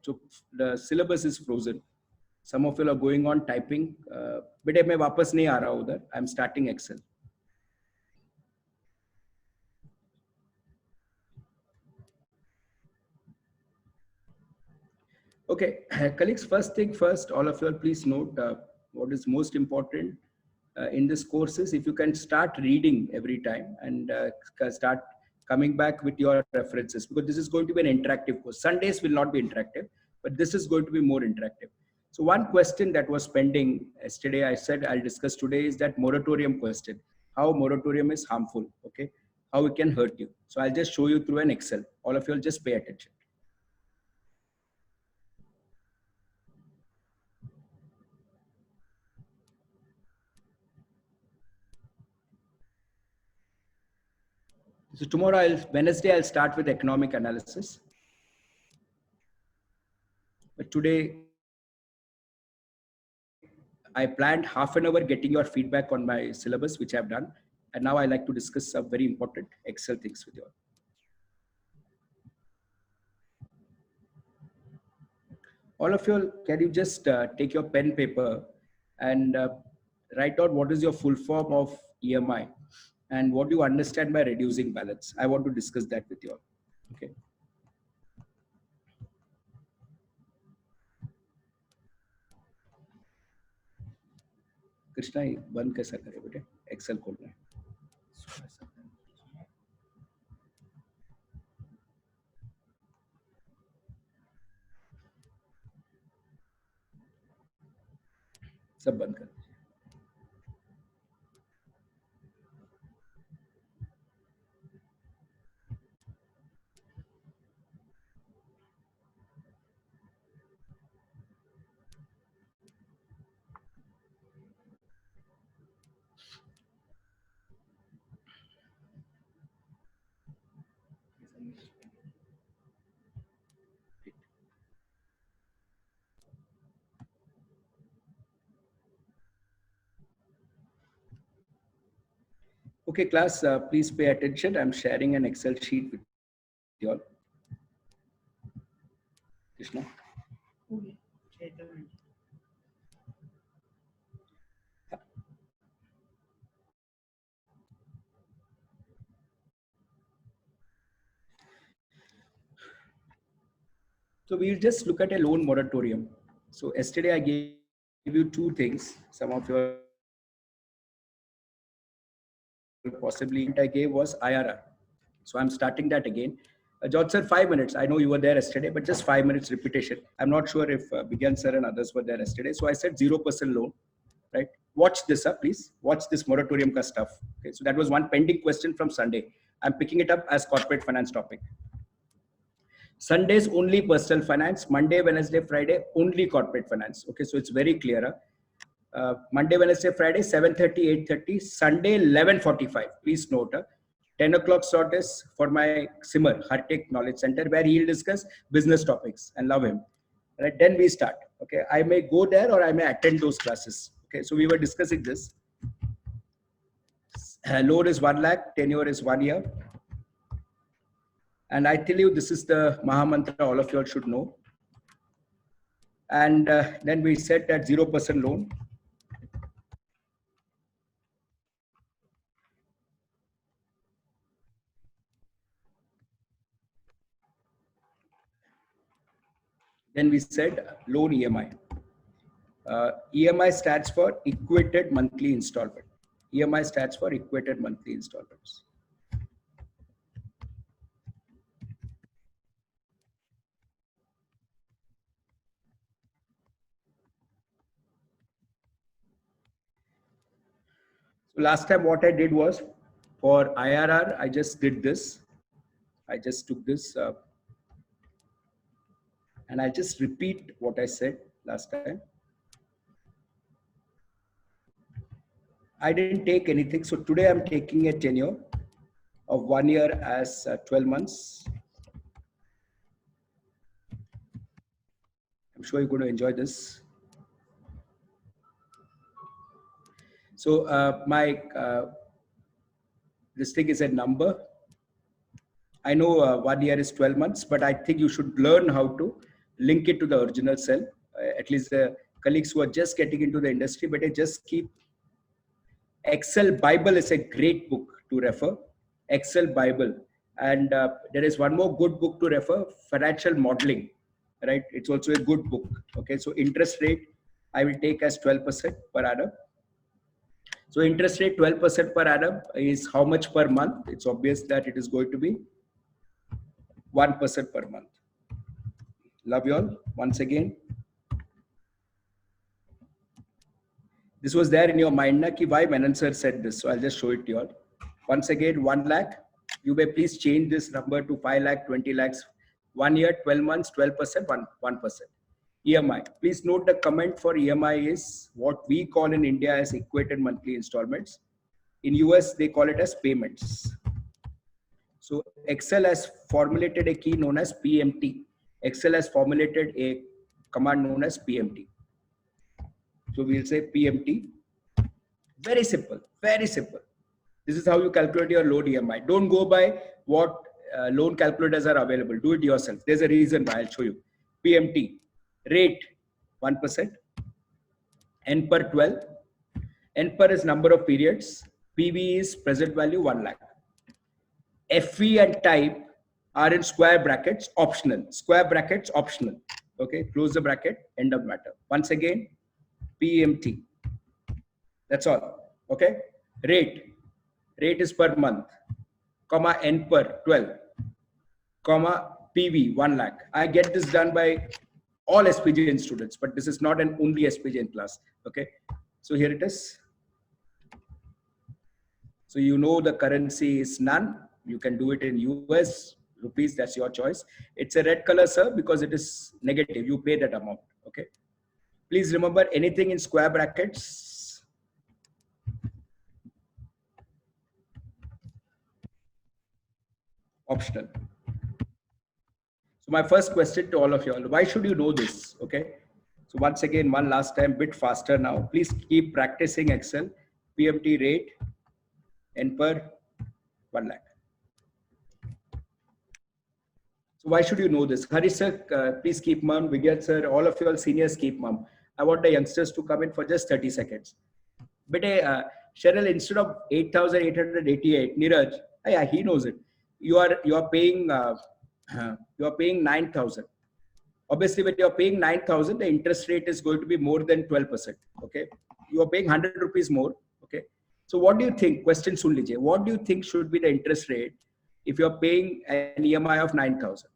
So the syllabus is frozen. Some of you are going on typing. बेटे मैं वापस नहीं आ रहा हूँ उधर. I'm starting Excel. Okay, colleagues, first thing first, all of you please note what is most important in this course is if you can start reading every time and start coming back with your references, because this is going to be an interactive course. Sundays will not be interactive, but this is going to be more interactive. So one question that was pending yesterday, I said I'll discuss today, is that moratorium question. How moratorium is harmful, okay? How it can hurt you. So I'll just show you through an Excel. All of you will just pay attention. So tomorrow, Wednesday, I'll start with economic analysis. But today, I planned half an hour getting your feedback on my syllabus, which I've done. And now I like to discuss some very important Excel things with you all. All of you, can you just take your pen paper and write out what is your full form of EMI and what do you understand by reducing balance? I want to discuss that with you all. Okay. Krishna बंद कैसा करे बेटे Excel खोलना है सब बंद कर Okay, class, please pay attention. I'm sharing an Excel sheet with you all. Krishna. So we'll just look at a loan moratorium. So yesterday I gave you two things. Some of your possibly I gave was IRR. So I'm starting that again. George sir, 5 minutes. I know you were there yesterday, but just 5 minutes repetition. I'm not sure if Bigyan sir and others were there yesterday. So I said 0% loan, right? Watch this up, please. Watch this moratorium ka stuff. Okay, so that was one pending question from Sunday. I'm picking it up as corporate finance topic. Sundays only personal finance. Monday, Wednesday, Friday only corporate finance. Okay, so it's very clear. Monday, Wednesday, Friday 7:30, 8:30. Sunday 11:45. Please note. 10 o'clock slot is for my Simmer, Hartek Knowledge Center, where he'll discuss business topics and love him. Right, then we start. Okay, I may go there or I may attend those classes. Okay, so we were discussing this. Loan is 1 lakh, tenure is 1 year. And I tell you, this is the Mahamantra all of you all should know. And then we said that 0% loan. Then we said loan EMI. EMI stands for equated monthly installment. EMI stands for equated monthly installments. So last time what I did was for IRR, I just did this. I just took this and I just repeat what I said last time. I didn't take anything. So today I'm taking a tenure of 1 year as 12 months. I'm sure you're going to enjoy this. So this thing is a number. I know 1 year is 12 months, but I think you should learn how to link it to the original cell. At least the colleagues who are just getting into the industry, but just keep Excel Bible is a great book to refer. Excel Bible. And there is one more good book to refer, Financial Modeling, right? It's also a good book. Okay, so interest rate, I will take as 12% per annum. So interest rate 12% per annum is how much per month? It's obvious that it is going to be 1% per month. Love you all. Once again, this was there in your mind, na, ki why Menon sir said this. So I'll just show it to you all. Once again, 1 lakh. You may please change this number to 5 lakh, 20 lakhs, 1 year, 12 months, 12%, 1%. EMI. Please note the comment for EMI is what we call in India as equated monthly installments. In US, they call it as payments. So Excel has formulated a key known as PMT. Excel has formulated a command known as PMT. So we'll say PMT. Very simple, very simple. This is how you calculate your loan EMI. Don't go by what loan calculators are available. Do it yourself. There's a reason why I'll show you. PMT, rate 1%, N per 12, N per is number of periods, PV is present value 1 lakh. FV and type are in square brackets, optional. Square brackets, optional. Okay, close the bracket, end of matter. Once again, PMT. That's all. Okay, rate is per month, comma N per 12, comma PV 1 lakh. I get this done by all SPGN students, but this is not an only SPGN class. Okay, so here it is. So you know the currency is none. You can do it in US rupees. That's your choice. It's a red color, sir, because it is negative. You pay that amount. Okay. Please remember anything in square brackets. Optional. So my first question to all of you all, why should you know this? Okay. So once again, one last time, bit faster now. Please keep practicing Excel. PMT rate, N per 1 lakh. So why should you know this? Hari sir, please keep mum. Vigyat sir, all of you all seniors keep mum. I want the youngsters to come in for just 30 seconds. But Cheryl, instead of 8,888, Neeraj, yeah, he knows it. You are paying 9,000. Obviously, when you are paying 9,000, the interest rate is going to be more than 12%. Okay, you are paying 100 rupees more. Okay, so what do you think? Question sun lijiye. What do you think should be the interest rate if you are paying an EMI of 9,000?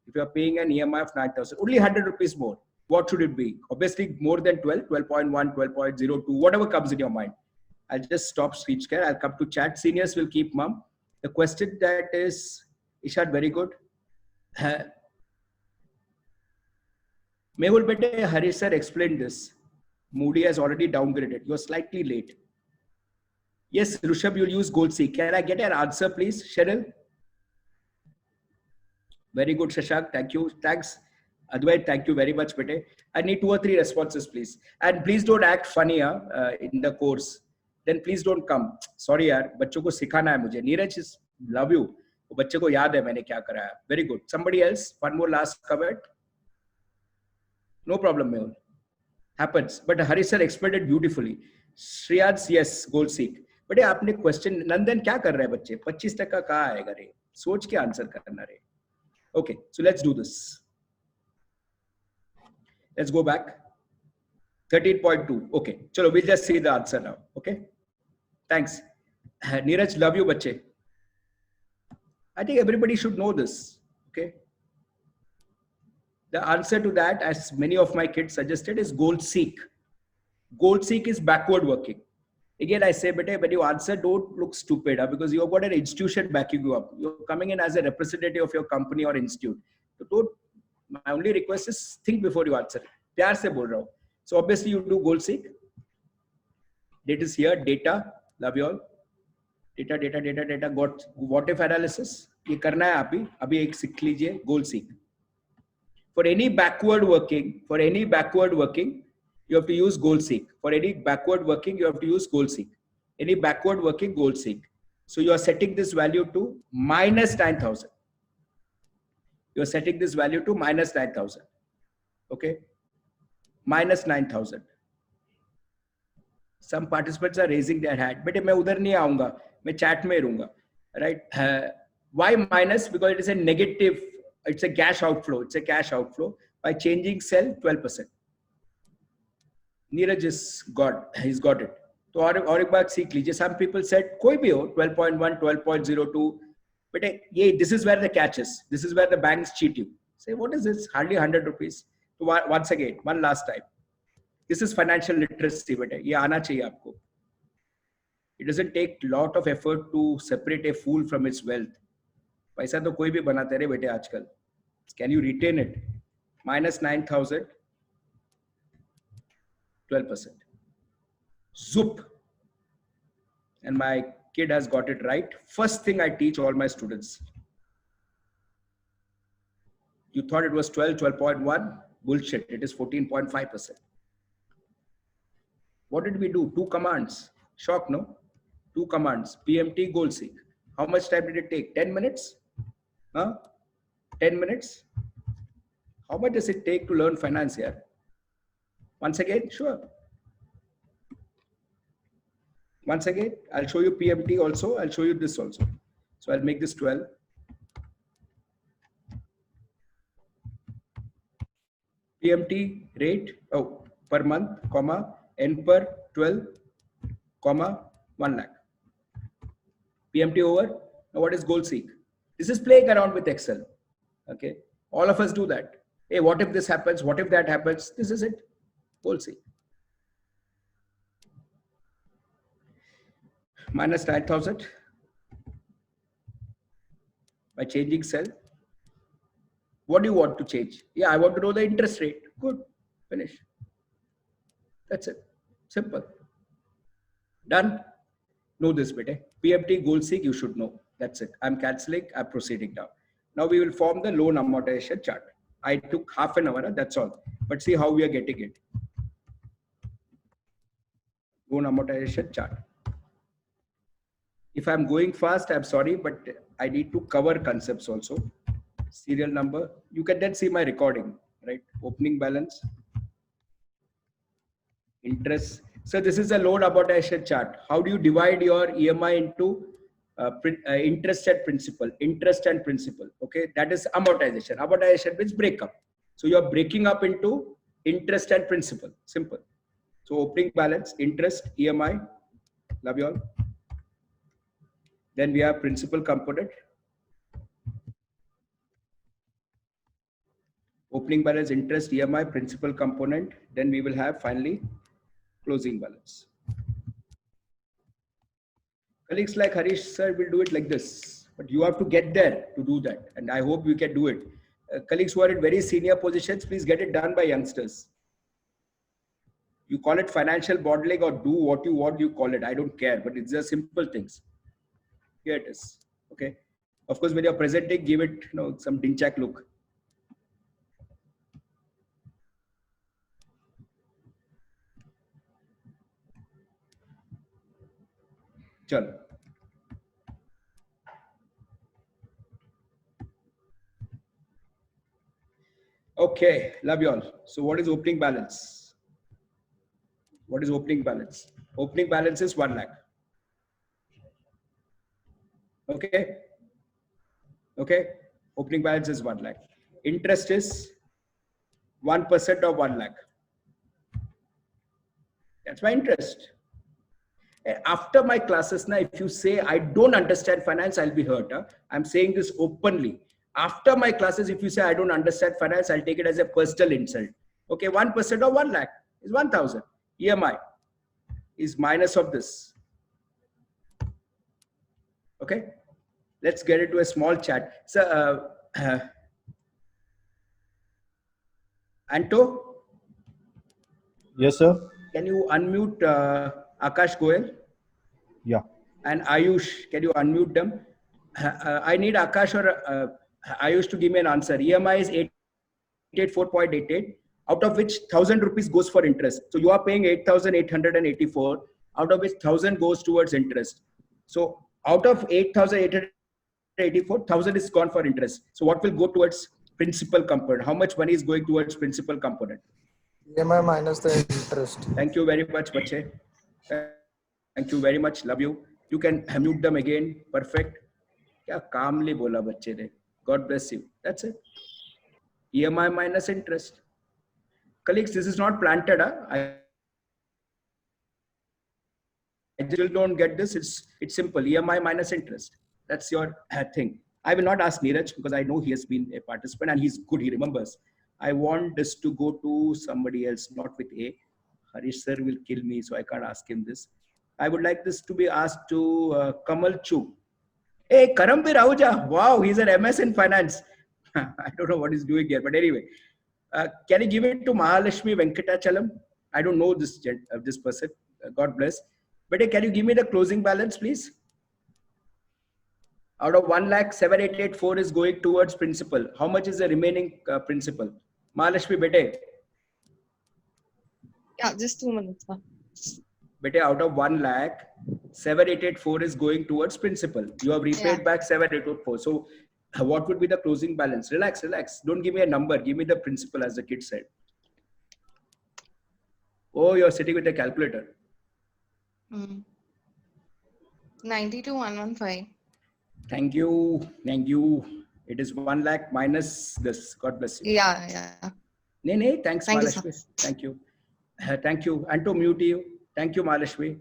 If you are paying an EMI of 9,000, only 100 rupees more. What should it be? Obviously, more than 12, 12.1, 12.02, whatever comes in your mind. I'll just stop speech care. I'll come to chat. Seniors will keep mum. The question that is, Ishad, very good. Mehul bete, Harish sir explained this. Moody has already downgraded. You're slightly late. Yes, Rishabh, you'll use Gold C. Can I get an answer, please, Cheryl? Very good, Shashank. Thank you. Thanks. Advait, thank you very much, bete. I need 2 or 3 responses, please. And please don't act funny in the course. Then please don't come. Sorry, yaar. बच्चों को सिखाना है मुझे. Neeraj is love you. बच्चे को याद है मैंने क्या करा है. Very good. Somebody else? One more last comment. No problem, Mehul. Happens. But Hari sir explained it beautifully. Shriyans, yes, goal seek. But आपने question नंदन क्या कर रहे हैं बच्चे? 25% कहाँ आएगा रे? सोच के आंसर करना रे. Okay, so let's do this. Let's go back. 13.2. Okay, chalo, we'll just see the answer now. Okay, thanks. Neeraj, love you, bache. I think everybody should know this. Okay. The answer to that, as many of my kids suggested, is goal seek. Goal seek is backward working. Again, I say, bete, when you answer, don't look stupid because you've got an institution backing you up. You're coming in as a representative of your company or institute. So don't. My only request is think before you answer. प्यार से बोल रहा हूँ. So obviously you do goal seek. It is here, data. Love you all. Data. Got what if analysis. ये करना है अभी एक सीख लीजिए goal seek. For any backward working, you have to use goal seek. For any backward working, you have to use goal seek. Any backward working, goal seek. So you are setting this value to minus 9,000. You are setting this value to minus 9,000. Okay, minus 9,000. Some participants are raising their hand. बेटे मैं उधर नहीं आऊंगा, मैं chat में रहूंगा, right? Why minus? Because it is a negative. It's a cash outflow. It's a cash outflow. By changing cell, 12%. Neeraj is got. He's got it. तो और एक बात सीख लीजिए. Some people said कोई भी हो 12.1, 12.02. But this is where the catch is. This is where the banks cheat you. Say, what is this? Hardly 100 rupees. So once again, one last time. This is financial literacy, बेटे. ये आना चाहिए आपको. It doesn't take lot of effort to separate a fool from its wealth. पैसा तो कोई भी बनाते रहे बेटे आजकल. Can you retain it? Minus 9,000, 12%. Zoop. And my kid has got it right. First thing I teach all my students. You thought it was 12, 12.1? Bullshit. It is 14.5%. What did we do? 2 commands. Shock, no? 2 commands. PMT, goal seek. How much time did it take? 10 minutes? Huh? 10 minutes? How much does it take to learn finance here? Once again, sure. Once again, I'll show you PMT also. I'll show you this also. So I'll make this 12. PMT rate, per month, comma, N per 12, comma, 1 lakh. PMT over. Now what is goal seek? This is playing around with Excel. Okay. All of us do that. Hey, what if this happens? What if that happens? This is it. Goal seek. Minus 9,000 by changing cell. What do you want to change? Yeah, I want to know the interest rate. Good. Finish. That's it. Simple. Done. Know this, bete. PMT goal seek, you should know. That's it. I'm cancelling. I'm proceeding now. Now we will form the loan amortization chart. I took half an hour. That's all. But see how we are getting it. Loan amortization chart. If I'm going fast, I'm sorry, but I need to cover concepts also. Serial number. You can then see my recording, right? Opening balance. Interest. So this is a loan amortization chart. How do you divide your EMI into interest and principal? Interest and principal. Okay, that is amortization. Amortization means breakup. So you are breaking up into interest and principal. Simple. So opening balance, interest, EMI. Love you all. Then we have principal component. Opening balance, interest, EMI, principal component. Then we will have finally closing balance. Colleagues like Harish sir will do it like this, but you have to get there to do that. And I hope you can do it. Colleagues who are in very senior positions, please get it done by youngsters. You call it financial modeling or do what you want, you call it. I don't care, but it's just simple things. Here it is. Okay. Of course, when you're presenting, give it some dinchak look. Chalo. Okay, love you all. So what is opening balance? What is opening balance? Opening balance is 1 lakh. Okay. Okay. Opening balance is 1 lakh. Interest is 1% of 1 lakh. That's my interest. After my classes, now, if you say I don't understand finance, I'll be hurt. Huh? I'm saying this openly. After my classes, if you say I don't understand finance, I'll take it as a personal insult. Okay, 1% of 1 lakh is 1,000. EMI is minus of this. Okay, let's get into a small chat. So, Anto? Yes, sir. Can you unmute Akash Goel? Yeah. And Ayush, can you unmute them? I need Akash or Ayush to give me an answer. EMI is 884.88, out of which 1,000 rupees goes for interest. So you are paying 8,884, out of which 1,000 goes towards interest. So out of 8,884, 1,000 is gone for interest. So what will go towards principal component. How much money is going towards principal component? EMI minus the interest. Thank you very much, bache. Thank you very much. Love you. You can mute them again. Perfect. क्या calmly बोला बच्चे ने. God bless you. That's it. EMI minus interest. Colleagues, this is not planted. I still don't get this. It's simple. EMI minus interest. That's your thing. I will not ask Neeraj because I know he has been a participant and he's good. He remembers. I want this to go to somebody else, not with A. Harish sir will kill me, so I can't ask him this. I would like this to be asked to Kamal Chu. Hey, Karambir Ahuja. Wow, he's an MS in finance. I don't know what he's doing here, but anyway. Can you give it to Mahalakshmi Venkatachalam? I don't know this person. God bless. But hey, can you give me the closing balance, please? Out of 1,07,884 is going towards principal. How much is the remaining principal? Mahalakshmi, bete. Yeah, just 2 minutes. Bete, out of 1,07,884 is going towards principal. You have repaid back 7,884. So what would be the closing balance? Relax, relax. Don't give me a number. Give me the principal, as the kid said. Oh, you're sitting with a calculator. 92,115. Thank you. Thank you. It is 1 lakh minus this. God bless you. Yeah. Nee, thanks, Thank you, Mahalakshmi. Thank you. Thank you. And to mute you. Thank you, Mahalakshmi.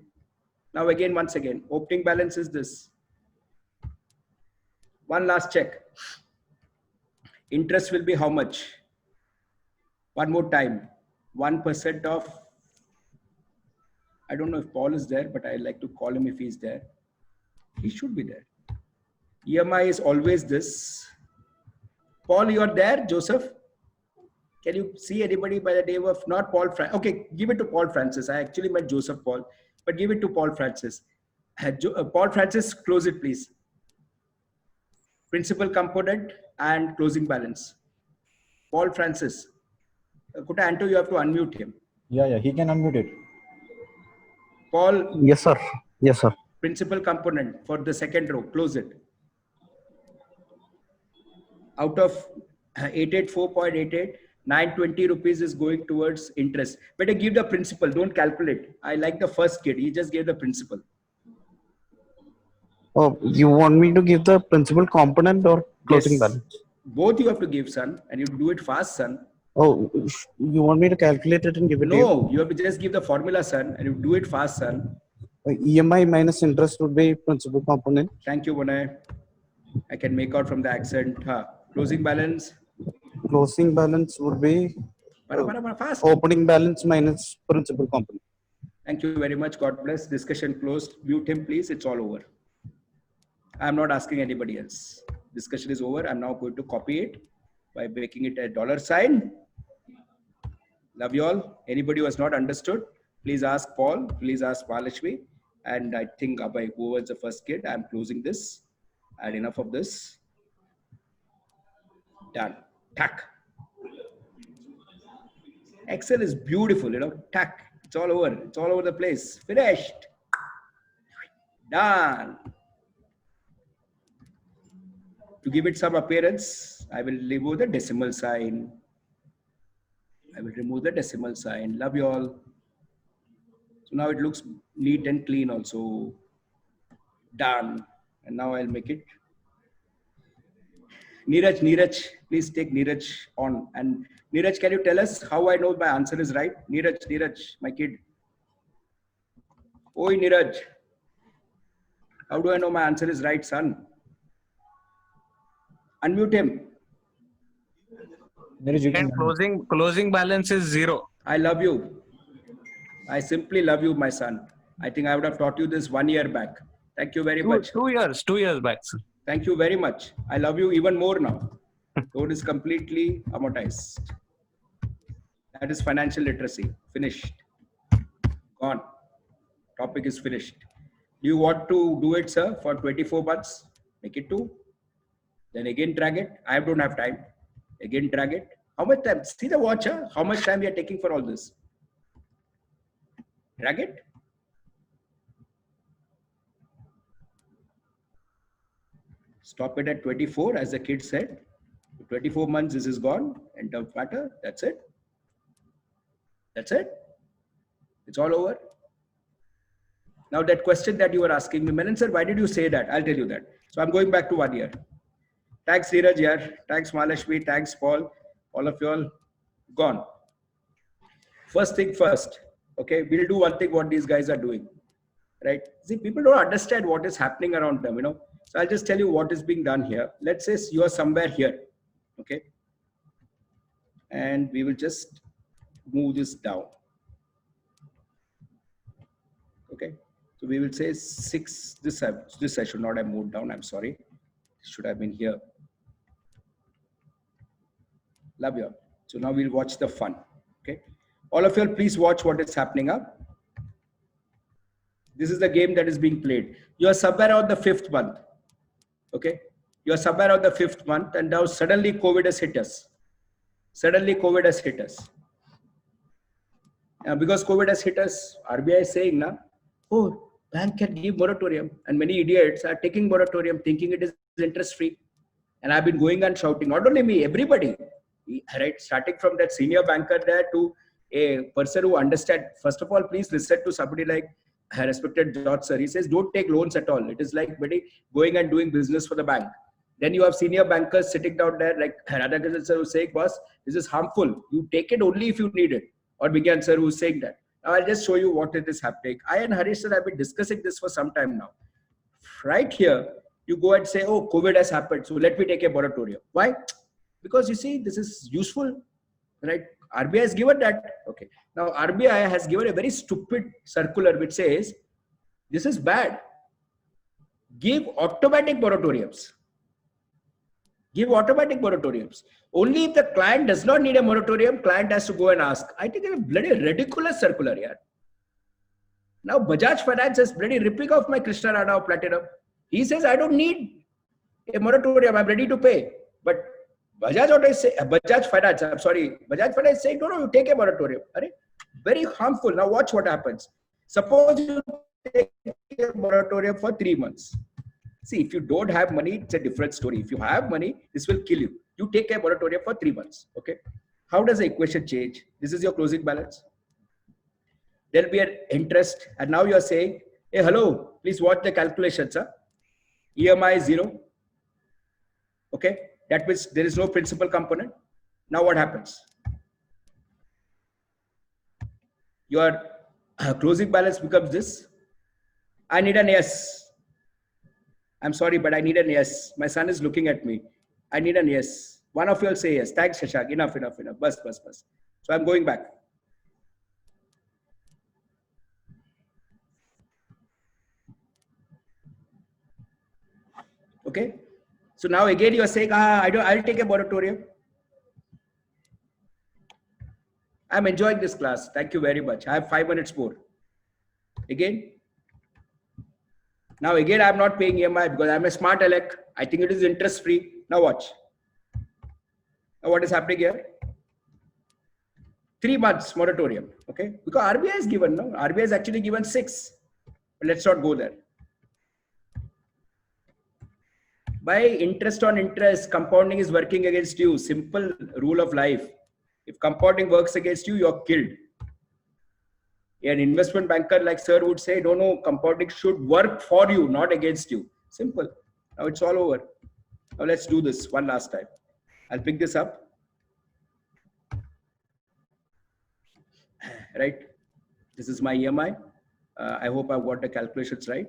Now again, once again, opening balance is this. One last check. Interest will be how much? One more time. 1% of, I don't know if Paul is there, but I like to call him if he's there. He should be there. EMI is always this. Paul, you are there? Joseph? Can you see anybody by the name of, not Paul Francis? Okay, give it to Paul Francis. I actually meant Joseph Paul, but give it to Paul Francis. Paul Francis, close it, please. Principal component and closing balance. Paul Francis. Kuta Anto, you have to unmute him. Yeah, he can unmute it. Paul. Yes, sir. Yes, sir. Principal component for the second row. Close it. Out of 884.88, 920 rupees is going towards interest. Better give the principal. Don't calculate. I like the first kid. He just gave the principal. Oh, you want me to give the principal component or closing balance? Both you have to give, son, and you do it fast, son. Oh, you want me to calculate it and give it to you? No, you have to just give the formula, son, and you do it fast, son. EMI minus interest would be principal component. Thank you, Vinay. I can make out from the accent. Closing balance. Closing balance would be fast. Opening balance minus principal component. Thank you very much. God bless. Discussion closed. Mute him, please. It's all over. I'm not asking anybody else. Discussion is over. I'm now going to copy it by making it a $sign. Love you all. Anybody who has not understood, please ask Paul. Please ask Mahalakshmi. And I think Abhay, who was the first kid, I'm closing this. And enough of this. Done. Tack. Excel is beautiful, you know. Tack. It's all over. It's all over the place. Finished. Done. To give it some appearance, I will remove the decimal sign. Love you all. So now it looks neat and clean also. Done. And now I'll make it. Neeraj, please take Neeraj on. And Neeraj, can you tell us how I know my answer is right? Neeraj, my kid. Oi, Neeraj. How do I know my answer is right, son? Unmute him. And closing balance is 0. I love you. I simply love you, my son. I think I would have taught you this 1 year back. Thank you very much. 2 years back, sir. Thank you very much. I love you even more now. Code is completely amortized. That is financial literacy. Finished. Gone. Topic is finished. Do you want to do it, sir, for 24 months? Make it 2. Then again drag it. I don't have time. Again drag it. How much time? See the watch, huh? How much time we are taking for all this? Drag it. Stop it at 24, as the kid said. 24 months, this is gone. End of matter. That's it. That's it. It's all over. Now that question that you were asking me, Menon sir, why did you say that? I'll tell you that. So I'm going back to 1 year. Thanks Dheeraj yaar. Thanks Malashmi. Thanks Paul. All of you all gone. First thing first. Okay, we'll do one thing what these guys are doing. Right? See, people don't understand what is happening around them, you know. So I'll just tell you what is being done here. Let's say you are somewhere here. Okay. And we will just move this down. Okay. So we will say 6. This I should not have moved down. I'm sorry. It should have been here. Love you all. So now we'll watch the fun. Okay. All of you all, please watch what is happening up. This is the game that is being played. You are somewhere on the 5th month. Okay. You are somewhere on the 5th month, and now suddenly COVID has hit us. Suddenly COVID has hit us. Because COVID has hit us, RBI is saying, na, oh, bank can give moratorium. And many idiots are taking moratorium thinking it is interest free. And I've been going and shouting, not only me, everybody, right? Starting from that senior banker there to a person who understands. First of all, please listen to somebody like respected George sir. He says, don't take loans at all. It is like going and doing business for the bank. Then you have senior bankers sitting down there like Radhakrishnan sir who's saying, boss, this is harmful. You take it only if you need it. Or Vigyan sir who's saying that. Now I'll just show you what it is happening. I and Harish sir have been discussing this for some time now. Right here, you go and say, oh, COVID has happened, so let me take a moratorium. Why? Because you see, this is useful, right? RBI has given that. Okay. Now RBI has given a very stupid circular which says, this is bad. Give automatic moratoriums. Give automatic moratoriums. Only if the client does not need a moratorium, client has to go and ask. I think it's a bloody ridiculous circular here. Now Bajaj Finance is bloody ripping off my Krishna Rana of Platinum. He says, I don't need a moratorium. I'm ready to pay. But Bajaj Finance is saying, no, you take a moratorium. Very harmful. Now watch what happens. Suppose you take a moratorium for 3 months. See, if you don't have money, it's a different story. If you have money, this will kill you. You take a moratorium for 3 months. Okay. How does the equation change? This is your closing balance. There will be an interest. And now you are saying, hey, hello, please watch the calculations. Huh? EMI is 0. Okay. That means there is no principal component. Now what happens? Your closing balance becomes this. I need an yes. I'm sorry, but I need an yes. My son is looking at me. I need an yes. One of you will say yes. Thanks, Shashak. Enough. Bus. So I'm going back. Okay. So now again you are saying, I'll take a moratorium. I'm enjoying this class. Thank you very much. I have 5 minutes more. Again. Now again, I'm not paying EMI because I'm a smart elect. I think it is interest free. Now watch. Now what is happening here? 3 months moratorium. Okay. Because RBI is given, no? RBI is actually given 6. But let's not go there. By interest on interest, compounding is working against you. Simple rule of life. If compounding works against you, you're killed. An investment banker like sir would say, no, compounding should work for you, not against you. Simple. Now it's all over. Now let's do this one last time. I'll pick this up. Right. This is my EMI. I hope I've got the calculations right.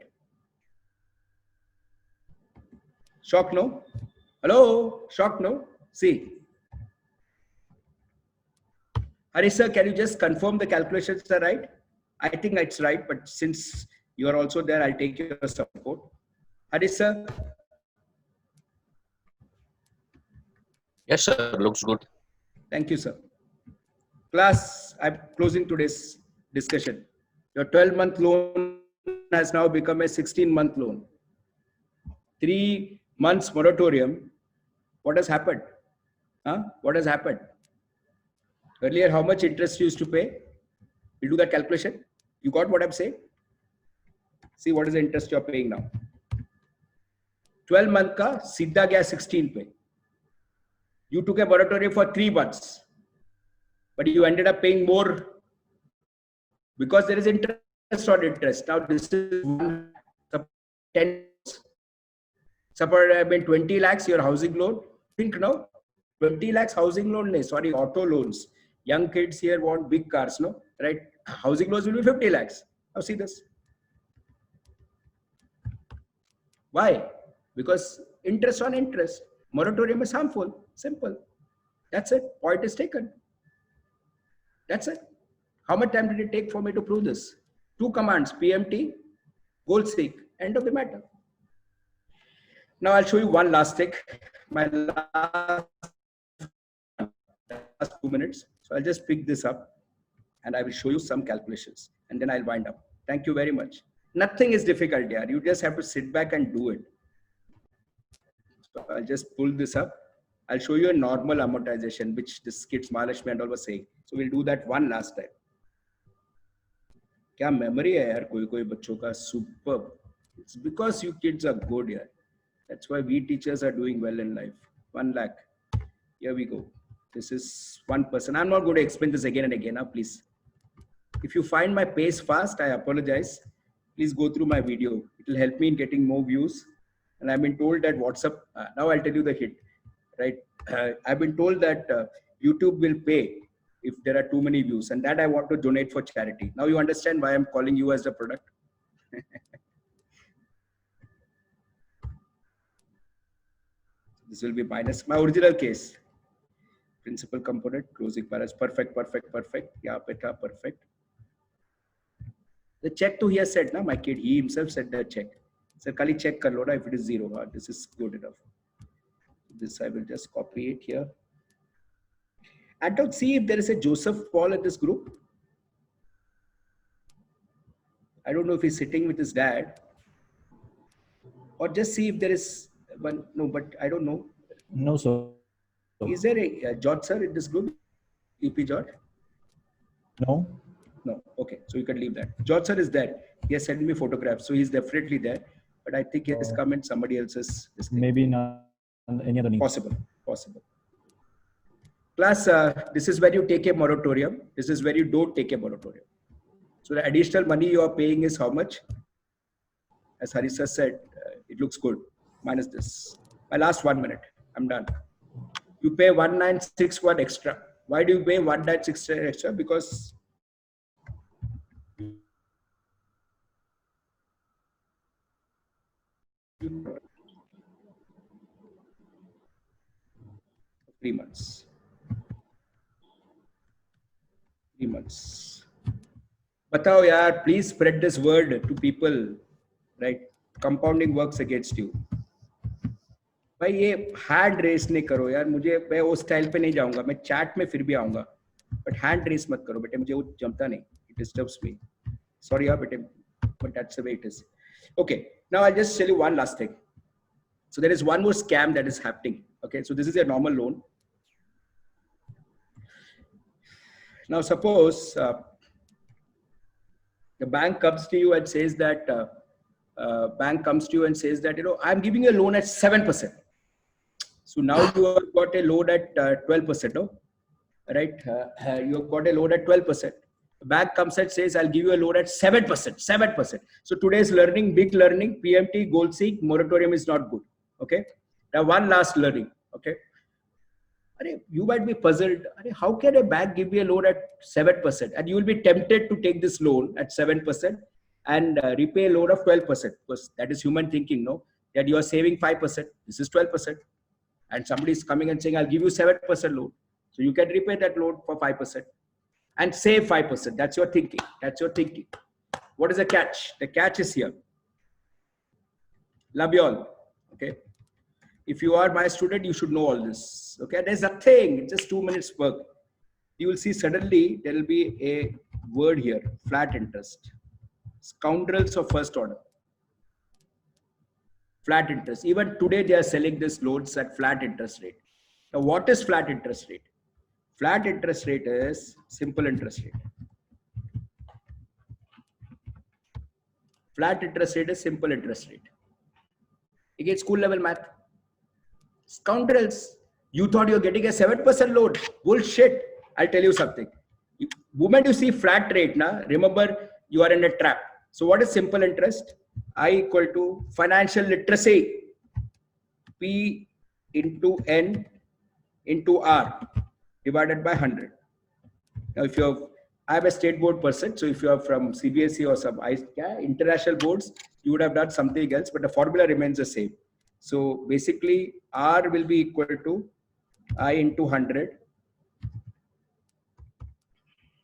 Shock, no? Hello? Shock, no? See. Harish sir, can you just confirm the calculations are right? I think it's right, but since you are also there, I'll take your support. Harish sir? Yes, sir. Looks good. Thank you, sir. Class, I'm closing today's discussion. Your 12-month loan has now become a 16-month loan. 3 months moratorium. What has happened? Huh? What has happened? Earlier, how much interest you used to pay? You do that calculation. You got what I'm saying? See what is the interest you're paying now. 12 month ka, sidda gaya 16 pe. You took a moratorium for 3 months, but you ended up paying more because there is interest on interest. Now this is 10. Suppose I mean 20 lakhs your housing loan. Think no, 20 lakhs housing loan. Sorry, auto loans. Young kids here want big cars, no? Right? Housing loans will be 50 lakhs. Now see this. Why? Because interest on interest. Moratorium is harmful. Simple. That's it. Point is taken. That's it. How much time did it take for me to prove this? 2 commands, PMT, goal seek, end of the matter. Now I'll show you one last thing. My last 2 minutes. So I'll just pick this up and I will show you some calculations and then I'll wind up. Thank you very much. Nothing is difficult here. You just have to sit back and do it. So I'll just pull this up. I'll show you a normal amortization, which this kids Mahalakshmi and all was saying. So we'll do that one last time. क्या memory है यार कोई बच्चों का superb. It's because you kids are good यार. That's why we teachers are doing well in life. 1 lakh. Here we go. This is one person. I'm not going to explain this again and again. Now, please. If you find my pace fast, I apologize. Please go through my video. It will help me in getting more views. And I've been told that WhatsApp. Now I'll tell you the hit. Right? I've been told that YouTube will pay if there are too many views, and that I want to donate for charity. Now you understand why I'm calling you as the product. This will be minus my original case. Principal component, closing balance, perfect. Yeah, perfect. The check to here said, na, my kid, he himself said the check. Sir, kali check kar lo na if it is 0. This is good enough. This I will just copy it here. And don't see if there is a Joseph Paul in this group. I don't know if he's sitting with his dad. Or just see if there is one. No, but I don't know. No, sir. Is there a George sir in this group? UP George? No. No. Okay. So you can leave that. George sir is there. He has sent me photographs. So he's definitely there. But I think he has come in somebody else's. Maybe not any other name. Possible. Class, this is where you take a moratorium. This is where you don't take a moratorium. So the additional money you are paying is how much? As Harisa said, it looks good. Minus this. My last 1 minute. I'm done. You pay 1961 extra. Why do you pay 1961 extra? Because you 3 months. 3 months. Batao yaar, please spread this word to people. Right? Compounding works against you. भाई ये hand raise नहीं करो यार. मुझे मैं वो style पे नहीं जाऊंगा. मैं चैट में फिर भी आऊंगा. बट हैंड रेस मत करो बेटे. मुझे वो जमता नहीं. It disturbs me. Sorry यार बेटे. But that's the way it is. Okay. Now I'll just tell you one last thing. So there is one more scam that is happening. Okay. So this is a normal loan. Now suppose the bank comes to you and says that I'm giving you a loan at 7%. So now you have got a loan at 12%, no? Right? You have got a loan at 12%. The bank comes and says, I'll give you a loan at 7%. So today's learning, big learning, PMT, goal seek, moratorium is not good. Okay. Now one last learning. Okay. You might be puzzled. How can a bank give you a loan at 7%? And you will be tempted to take this loan at 7% and repay a loan of 12%. Because that is human thinking, no? That you are saving 5%. This is 12%. And somebody is coming and saying, I'll give you 7% loan. So you can repay that loan for 5% and save 5%. That's your thinking. What is the catch? The catch is here. Love you all. Okay. If you are my student, you should know all this. Okay. There's a thing, just 2 minutes work. You will see suddenly there will be a word here, flat interest. Scoundrels of first order. Flat interest. Even today they are selling this loans at flat interest rate. Now what is flat interest rate? Flat interest rate is simple interest rate. Flat interest rate is simple interest rate. Again, school level math. Scoundrels. You thought you're getting a 7% loan. Bullshit. I'll tell you something. Moment you see flat rate, remember you are in a trap. So what is simple interest? I equal to financial literacy. P into N into R divided by 100. Now, if you have, I'm a state board person, so if you are from CBSE or some international boards, you would have done something else, but the formula remains the same. So basically, R will be equal to I into 100.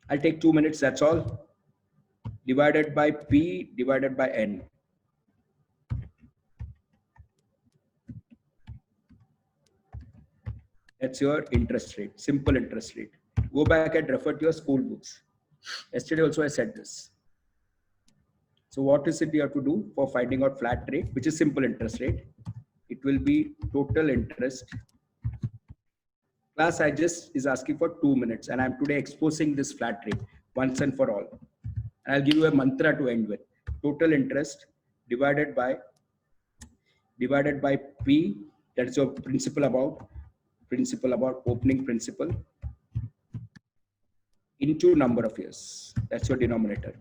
I'll take 2 minutes, that's all. Divided by P divided by N. That's your interest rate, simple interest rate. Go back and refer to your school books. Yesterday also I said this. So what is it you have to do for finding out flat rate, which is simple interest rate? It will be total interest. Class I just is asking for 2 minutes, and I'm today exposing this flat rate once and for all. And I'll give you a mantra to end with. Total interest divided by P, that is your principal about opening principal, into number of years. That's your denominator.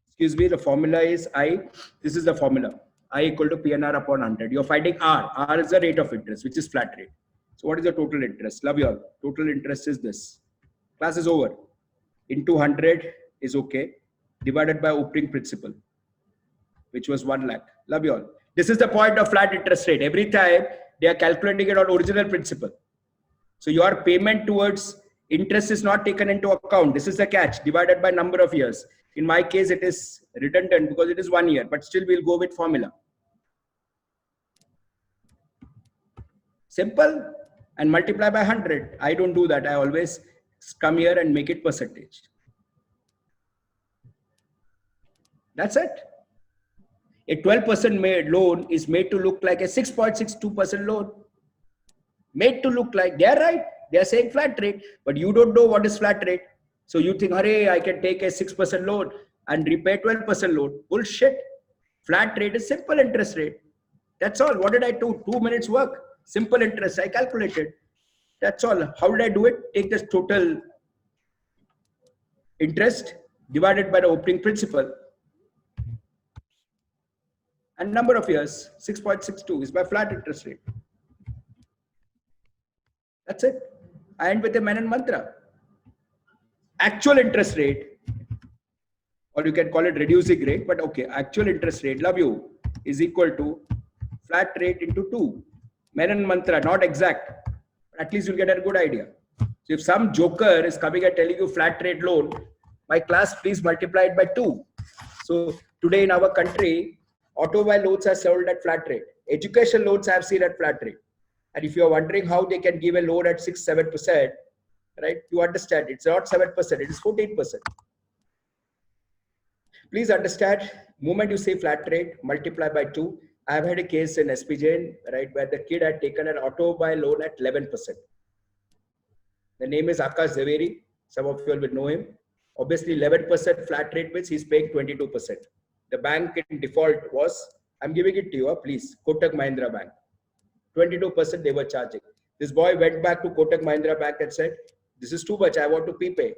Excuse me, the formula is I. This is the formula. I equal to PNR upon 100. You're finding R. R is the rate of interest, which is flat rate. So what is the total interest? Love you all. Total interest is this. Class is over. Into 100 is okay. Divided by opening principal, which was 1 lakh. Love you all. This is the point of flat interest rate. Every time they are calculating it on original principal. So your payment towards interest is not taken into account. This is the catch. Divided by number of years. In my case, it is redundant because it is 1 year, but still we'll go with formula. Simple, and multiply by 100. I don't do that. I always come here and make it percentage. That's it. A 12% loan is made to look like a 6.62% loan. Made to look like, they're right. They're saying flat rate, but you don't know what is flat rate. So you think, hurry, I can take a 6% loan and repay 12% loan. Bullshit. Flat rate is simple interest rate. That's all. What did I do? 2 minutes work. Simple interest. I calculated. That's all. How did I do it? Take the total interest divided by the opening principal. And number of years, 6.62 is my flat interest rate. That's it. I end with a Menon mantra. Actual interest rate, or you can call it reducing rate, but okay, actual interest rate, love you, is equal to flat rate into 2. Menon mantra, not exact, but at least you'll get a good idea. So if some joker is coming and telling you flat rate loan, my class, please multiply it by 2. So today in our country, automobile loans are sold at flat rate. Education loans I have seen at flat rate. And if you are wondering how they can give a loan at 6-7%, right? You understand it's not 7%, it is 14%. Please understand, moment you say flat rate, multiply by 2. I have had a case in SPJ, right, where the kid had taken an automobile loan at 11%. The name is Akash Zaveri. Some of you will know him. Obviously, 11% flat rate means he's paying 22%. The bank in default was, I'm giving it to you, please, Kotak Mahindra Bank. 22% they were charging. This boy went back to Kotak Mahindra Bank and said, this is too much, I want to prepay.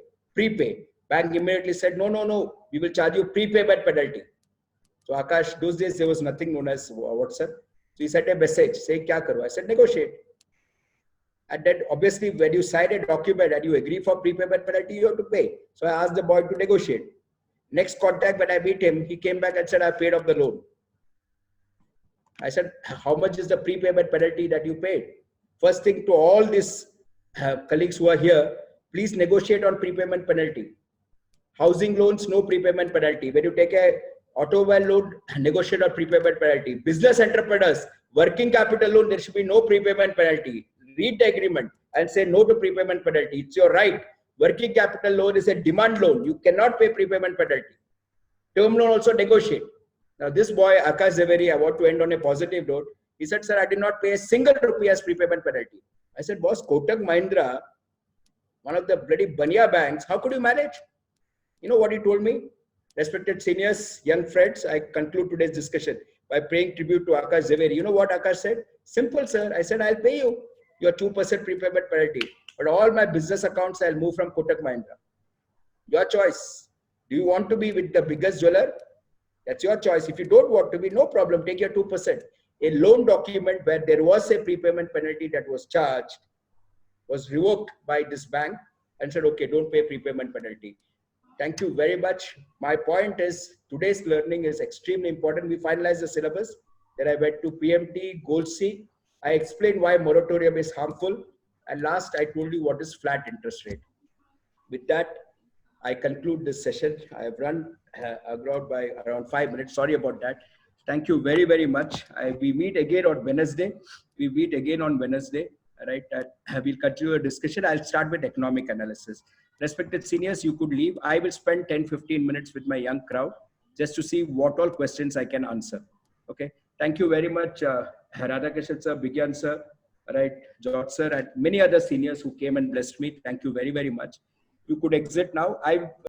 Bank immediately said, no, we will charge you prepayment penalty. So Akash, those days there was nothing known as WhatsApp. So he sent a message saying, kya karo? I said, negotiate. And then obviously when you sign a document and you agree for prepayment penalty, you have to pay. So I asked the boy to negotiate. Next contact, when I meet him, he came back and said, I paid off the loan. I said, how much is the prepayment penalty that you paid? First thing to all these colleagues who are here, please negotiate on prepayment penalty. Housing loans, no prepayment penalty. When you take a automobile loan, negotiate on prepayment penalty. Business entrepreneurs, working capital loan, there should be no prepayment penalty. Read the agreement and say no to prepayment penalty. It's your right. Working capital loan is a demand loan. You cannot pay prepayment penalty. Term loan also negotiate. Now this boy, Akash Zaveri, I want to end on a positive note. He said, sir, I did not pay a single rupee as prepayment penalty. I said, boss, Kotak Mahindra, one of the bloody Bania banks, how could you manage? You know what he told me? Respected seniors, young friends, I conclude today's discussion by paying tribute to Akash Zaveri. You know what Akash said? Simple, sir. I said, I'll pay you. your 2% prepayment penalty. But all my business accounts, I'll move from Kotak Mahindra. Your choice. Do you want to be with the biggest jeweler? That's your choice. If you don't want to be, no problem, take your 2%. A loan document where there was a prepayment penalty that was charged was revoked by this bank and said, okay, don't pay prepayment penalty. Thank you very much. My point is today's learning is extremely important. We finalized the syllabus. Then I went to PMT, Goal C. I explained why moratorium is harmful. And last, I told you what is flat interest rate. With that, I conclude this session. I have run abroad by around 5 minutes. Sorry about that. Thank you very, very much. We meet again on Wednesday. Right? We'll continue a discussion. I'll start with economic analysis. Respected seniors, you could leave. I will spend 10-15 minutes with my young crowd just to see what all questions I can answer. Okay. Thank you very much, Radhakrishnan sir, Bigyan sir, right, George sir, and many other seniors who came and blessed me. Thank you very, very much. You could exit now.